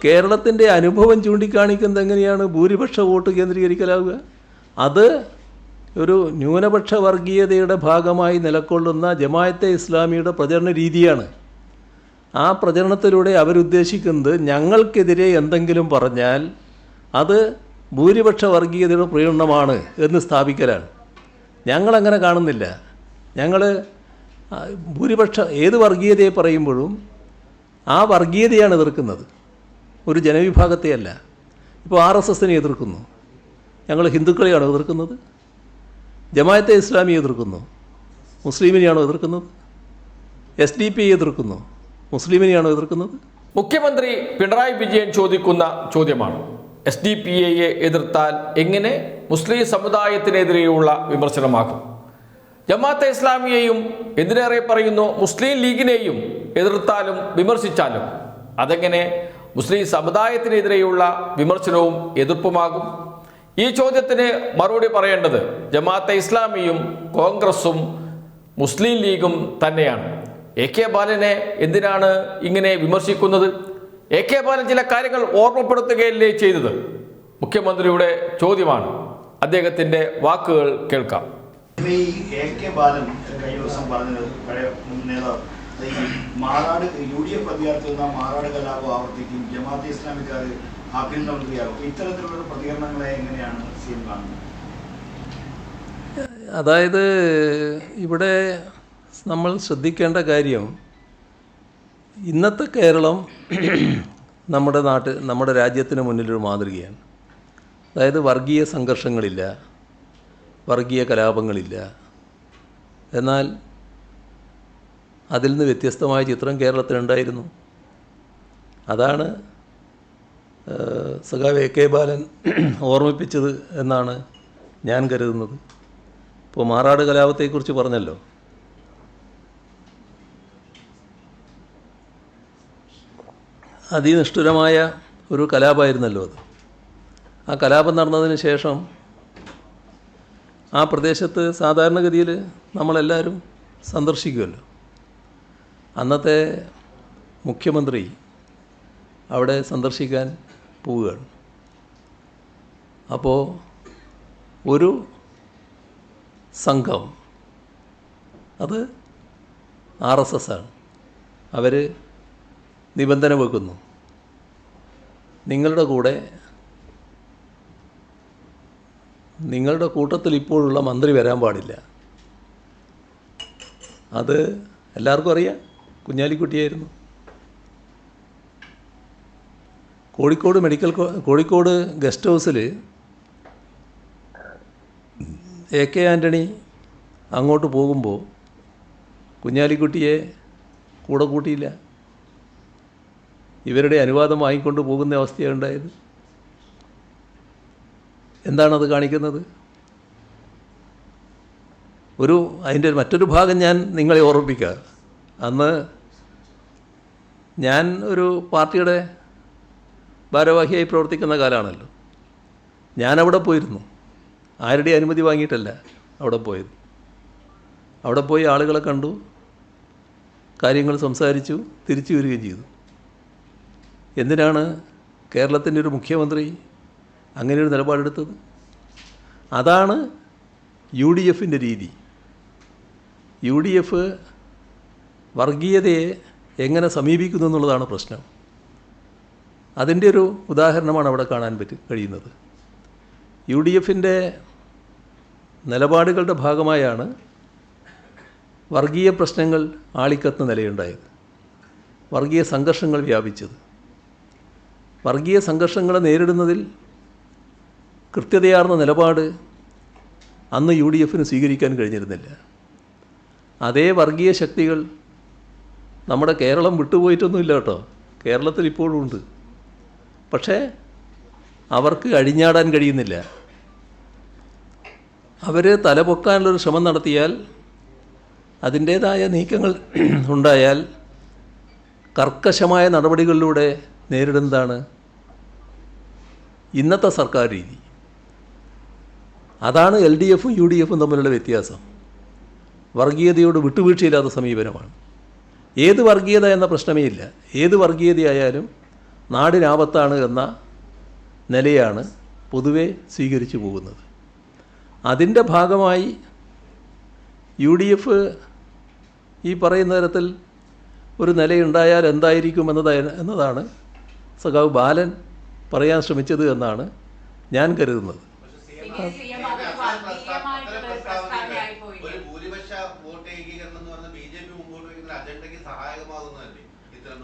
കേരളത്തിൻ്റെ അനുഭവം ചൂണ്ടിക്കാണിക്കുന്നത് എങ്ങനെയാണ് ഭൂരിപക്ഷ വോട്ട് കേന്ദ്രീകരിക്കലാവുക? അത് ഒരു ന്യൂനപക്ഷ വർഗീയതയുടെ ഭാഗമായി നിലകൊള്ളുന്ന ജമാഅത്തെ ഇസ്ലാമിയുടെ പ്രചരണ രീതിയാണ്. ആ പ്രചരണത്തിലൂടെ അവരുദ്ദേശിക്കുന്നത് ഞങ്ങൾക്കെതിരെ എന്തെങ്കിലും പറഞ്ഞാൽ അത് ഭൂരിപക്ഷ വർഗീയതയുടെ പ്രകടനമാണ് എന്ന് സ്ഥാപിക്കലാണ്. ഞങ്ങളങ്ങനെ കാണുന്നില്ല. ഞങ്ങൾ ഭൂരിപക്ഷ ഏത് വർഗീയതയെ പറയുമ്പോഴും ആ വർഗീയതയാണ് എതിർക്കുന്നത്, ഒരു ജനവിഭാഗത്തെയല്ല. ഇപ്പോൾ RSSനെ എതിർക്കുന്നു, ഞങ്ങൾ ഹിന്ദുക്കളെയാണോ എതിർക്കുന്നത്? ജമാഅത്തെ ഇസ്ലാമി എതിർക്കുന്നു, മുസ്ലിമിനെയാണോ എതിർക്കുന്നത്? SDP എതിർക്കുന്നു, മുസ്ലിമിനെയാണോ എതിർക്കുന്നത്? മുഖ്യമന്ത്രി പിണറായി വിജയൻ ചോദിക്കുന്ന ചോദ്യമാണ്, SDPIയെ എതിർത്താൽ എങ്ങനെ മുസ്ലിം സമുദായത്തിനെതിരെയുള്ള വിമർശനമാകും? ജമാഅത്തെ ഇസ്ലാമിയെയും എന്തിനേറെ പറയുന്നു മുസ്ലിം ലീഗിനെയും എതിർത്താലും വിമർശിച്ചാലും അതെങ്ങനെ മുസ്ലിം സമുദായത്തിനെതിരെയുള്ള വിമർശനവും എതിർപ്പുമാകും? ഈ ചോദ്യത്തിന് മറുപടി പറയേണ്ടത് ജമാഅത്തെ ഇസ്ലാമിയും കോൺഗ്രസും മുസ്ലിം ലീഗും തന്നെയാണ്. AK ബാലനെ എന്തിനാണ് ഇങ്ങനെ വിമർശിക്കുന്നത്? AK ബാലൻ ചില കാര്യങ്ങൾ ഓർമ്മപ്പെടുത്തുകയല്ലേ ചെയ്തത്? മുഖ്യമന്ത്രിയുടെ ചോദ്യമാണ്. അദ്ദേഹത്തിൻ്റെ വാക്കുകൾ കേൾക്കാം. ഈ AK ബാലൻ കഴിഞ്ഞ ദിവസം പറഞ്ഞത് പഴയ നേതാവ് ഈ മാറാട് UDF അധികാരത്തിൽ നിന്ന് മാറാട് കലാപം ആവർത്തിക്കും, ജമാഅത്തെ ഇസ്ലാമിക്കാർ ആഭ്യന്തരമന്ത്രിയാകും, ഇത്തരത്തിലുള്ള പ്രതികരണങ്ങളെ എങ്ങനെയാണ് CM കാണുന്നത്? അതായത് ഇവിടെ നമ്മൾ ശ്രദ്ധിക്കേണ്ട കാര്യം, ഇന്നത്തെ കേരളം നമ്മുടെ രാജ്യത്തിന് മുന്നിലൊരു മാതൃകയാണ്. അതായത് വർഗീയ സംഘർഷങ്ങളില്ല, വർഗീയ കലാപങ്ങളില്ല. എന്നാൽ അതിൽ നിന്ന് വ്യത്യസ്തമായ ചിത്രം കേരളത്തിലുണ്ടായിരുന്നു. അതാണ് സഖാവ് AK ബാലൻ ഓർമ്മിപ്പിച്ചത് എന്നാണ് ഞാൻ കരുതുന്നത്. ഇപ്പോൾ മാറാട് കലാപത്തെക്കുറിച്ച് പറഞ്ഞല്ലോ. അതിനിഷ്ഠുരമായ ഒരു കലാപമായിരുന്നല്ലോ അത്. ആ കലാപം നടന്നതിന് ശേഷം ആ പ്രദേശത്ത് സാധാരണഗതിയിൽ നമ്മളെല്ലാവരും സന്ദർശിക്കുമല്ലോ. അന്നത്തെ മുഖ്യമന്ത്രി അവിടെ സന്ദർശിക്കാൻ പോവുകയാണ്. അപ്പോൾ ഒരു സംഘം, അത് RSS ആണ്, അവർ നിബന്ധന വെക്കുന്നു, നിങ്ങളുടെ കൂട്ടത്തിൽ ഇപ്പോഴുള്ള മന്ത്രി വരാൻ പാടില്ല. അത് എല്ലാവർക്കും അറിയാം, കുഞ്ഞാലിക്കുട്ടിയായിരുന്നു. കോഴിക്കോട് ഗസ്റ്റ് ഹൗസിൽ AK ആൻ്റണി അങ്ങോട്ട് പോകുമ്പോൾ കുഞ്ഞാലിക്കുട്ടിയെ കൂടെ കൂട്ടിയില്ല. ഇവരുടെ അനുവാദം വാങ്ങിക്കൊണ്ട് പോകുന്ന അവസ്ഥയാണ് ഉണ്ടായത്. എന്താണത് കാണിക്കുന്നത്? അതിൻ്റെ മറ്റൊരു ഭാഗം ഞാൻ നിങ്ങളെ ഓർമ്മിപ്പിക്കാം. അന്ന് ഞാൻ ഒരു പാർട്ടിയുടെ ഭാരവാഹിയായി പ്രവർത്തിക്കുന്ന കാലമാണല്ലോ. ഞാനവിടെ പോയിരുന്നു, ആരുടെ അനുമതി വാങ്ങിയിട്ടല്ല അവിടെ പോയത്. അവിടെ പോയി ആളുകളെ കണ്ടു, കാര്യങ്ങൾ സംസാരിച്ചു, തിരിച്ചു വരികയും ചെയ്തു. എന്തിനാണ് കേരളത്തിൻ്റെ ഒരു മുഖ്യമന്ത്രി അങ്ങനെയൊരു നിലപാടെടുത്തത്? അതാണ് UDFൻ്റെ രീതി. UDF വർഗീയതയെ എങ്ങനെ സമീപിക്കുന്നു എന്നുള്ളതാണ് പ്രശ്നം. അതിൻ്റെ ഒരു ഉദാഹരണമാണ് അവിടെ കാണാൻ കഴിയുന്നത്. UDFൻ്റെ നിലപാടുകളുടെ ഭാഗമായാണ് വർഗീയ പ്രശ്നങ്ങൾ ആളിക്കത്തുന്ന നിലയുണ്ടായത്, വർഗീയ സംഘർഷങ്ങൾ വ്യാപിച്ചത്. വർഗീയ സംഘർഷങ്ങളെ നേരിടുന്നതിൽ കൃത്യതയാർന്ന നിലപാട് അന്ന് UDFന് സ്വീകരിക്കാൻ കഴിഞ്ഞിരുന്നില്ല. അതേ വർഗീയ ശക്തികൾ നമ്മുടെ കേരളം വിട്ടുപോയിട്ടൊന്നുമില്ല കേട്ടോ, കേരളത്തിൽ ഇപ്പോഴും ഉണ്ട്. പക്ഷേ അവർക്ക് അഴിഞ്ഞാടാൻ കഴിയുന്നില്ല. അവർ തലപൊക്കാനുള്ളൊരു ശ്രമം നടത്തിയാൽ, അതിൻ്റേതായ നീക്കങ്ങൾ ഉണ്ടായാൽ, കർക്കശമായ നടപടികളിലൂടെ നേരിടുന്നതാണ് ഇന്നത്തെ സർക്കാർ രീതി. അതാണ് LDFും UDFും തമ്മിലുള്ള വ്യത്യാസം. വർഗീയതയോട് വിട്ടുവീഴ്ചയില്ലാത്ത സമീപനമാണ്. ഏത് വർഗീയത എന്ന പ്രശ്നമേ ഇല്ല. ഏത് വർഗീയതയായാലും നാടിനാപത്താണ് എന്ന നിലയാണ് പൊതുവെ സ്വീകരിച്ചു പോകുന്നത്. അതിൻ്റെ ഭാഗമായി UDF ഈ പറയുന്ന തരത്തിൽ ഒരു നിലയുണ്ടായാൽ എന്തായിരിക്കും എന്നതാണ് സഖാവ് ബാലൻ പറയാൻ ശ്രമിച്ചത് എന്നാണ് ഞാൻ കരുതുന്നത്.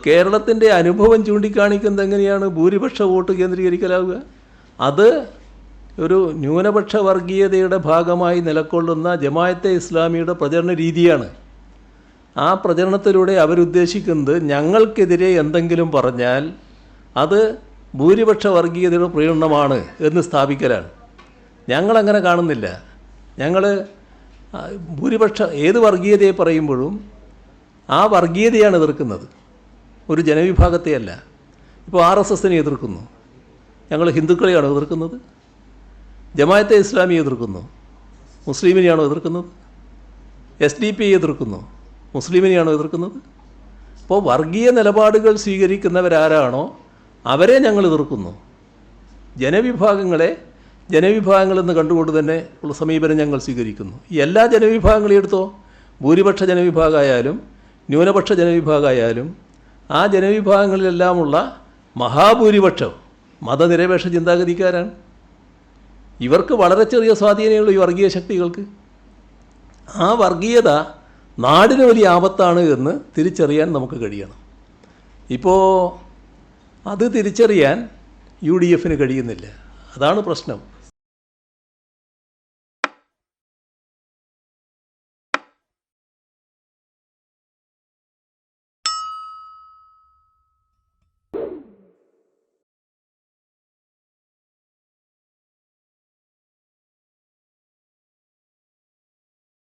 കേരളത്തിൻ്റെ അനുഭവം ചൂണ്ടിക്കാണിക്കുന്നത് എങ്ങനെയാണ് ഭൂരിപക്ഷ വോട്ട് കേന്ദ്രീകരിക്കലാവുക? അത് ഒരു ന്യൂനപക്ഷ വർഗീയതയുടെ ഭാഗമായി നിലകൊള്ളുന്ന ജമാഅത്തെ ഇസ്ലാമിയുടെ പ്രചരണ രീതിയാണ്. ആ പ്രചരണത്തിലൂടെ അവരുദ്ദേശിക്കുന്നത് ഞങ്ങൾക്കെതിരെ എന്തെങ്കിലും പറഞ്ഞാൽ അത് ഭൂരിപക്ഷ വർഗീയതയുടെ പ്രകടനമാണ് എന്ന് സ്ഥാപിക്കലാണ്. ഞങ്ങളങ്ങനെ കാണുന്നില്ല. ഞങ്ങൾ ഏത് വർഗീയതയെ പറയുമ്പോഴും ആ വർഗീയതയാണ് എതിർക്കുന്നത്, ഒരു ജനവിഭാഗത്തെയല്ല. ഇപ്പോൾ RSSനെ എതിർക്കുന്നു, ഞങ്ങൾ ഹിന്ദുക്കളെയാണോ എതിർക്കുന്നത്? ജമാഅത്തെ ഇസ്ലാമി എതിർക്കുന്നു, മുസ്ലിമിനെയാണോ എതിർക്കുന്നത്? SDP എതിർക്കുന്നു, മുസ്ലിമിനെയാണോ എതിർക്കുന്നത്? അപ്പോൾ വർഗീയ നിലപാടുകൾ സ്വീകരിക്കുന്നവരാരാണോ അവരെ ഞങ്ങൾ എതിർക്കുന്നു. ജനവിഭാഗങ്ങളെന്ന് കണ്ടുകൊണ്ട് തന്നെ ഉള്ള സമീപനം ഞങ്ങൾ സ്വീകരിക്കുന്നു. ഈ എല്ലാ ജനവിഭാഗങ്ങളെയും എടുത്തോ, ഭൂരിപക്ഷ ജനവിഭാഗമായാലും ന്യൂനപക്ഷ ജനവിഭാഗമായാലും ആ ജനവിഭാഗങ്ങളിലെല്ലാമുള്ള മഹാഭൂരിപക്ഷം മതനിരപേക്ഷ ചിന്താഗതിക്കാരാണ്. ഇവർക്ക് വളരെ ചെറിയ സ്വാധീനമുള്ളൂ ഈ വർഗീയ ശക്തികൾക്ക്. ആ വർഗീയത നാടിന് വലിയ ആപത്താണ് എന്ന് തിരിച്ചറിയാൻ നമുക്ക് കഴിയണം. ഇപ്പോൾ അത് തിരിച്ചറിയാൻ UDFന് കഴിയുന്നില്ല. അതാണ് പ്രശ്നം.